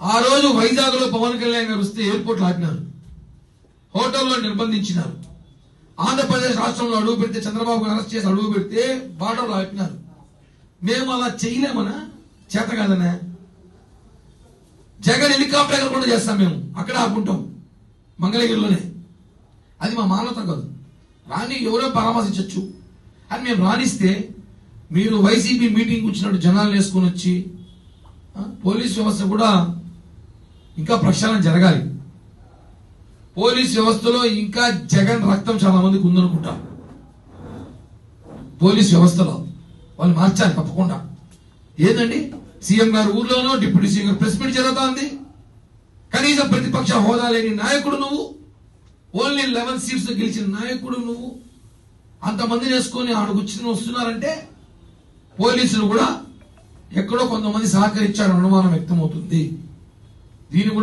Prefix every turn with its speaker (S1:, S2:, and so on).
S1: ఆ రోజు వైజాగ్ లో పవన్ కళ్యాణ్ గారు వస్తే ఎయిర్పోర్ట్ ఆపినారు, హోటల్లో నిర్బంధించినారు. ఆంధ్రప్రదేశ్ రాష్ట్రంలో అడుగు పెడితే చంద్రబాబు అరెస్ట్ చేసి అడుగు పెడితే బార్డర్లో ఆపినారు. మేము అలా చేయలేమనా? చేత కాదనా? జగన్ హెలికాప్టర్ కూడా చేస్తాం, మేము అక్కడ ఆపుకుంటాం మంగళగిరిలోనే. అది మా మానవత కాదు. రాని ఎవరో పరామర్శించవచ్చు అని మేము రాణిస్తే మీరు వైసీపీ మీటింగ్ వచ్చినట్టు జనాలు వేసుకొని వచ్చి పోలీస్ వ్యవస్థ కూడా ఇంకా ప్రక్షాళన జరగాలి. పోలీస్ వ్యవస్థలో ఇంకా జగన్ రక్తం చాలా మందికి ఉందనుకుంటా. పోలీస్ వ్యవస్థలో వాళ్ళు మార్చాలి తప్పకుండా. ఏందండి, సీఎం గారు ఊర్లోనో డిప్యూటీ సీఎం గారు ప్రెస్ మీట్ జరుగుతోంది. కనీసం ప్రతిపక్ష హోదా లేని నాయకుడు నువ్వు, ఓన్లీ 11 సీట్స్ గెలిచిన నాయకుడు నువ్వు, అంతమందిని వేసుకొని ఆడకు వస్తున్నారంటే పోలీసులు కూడా ఎక్కడో కొంతమంది సహకరించారు అనుమానం వ్యక్తమవుతుంది. దీని కూడా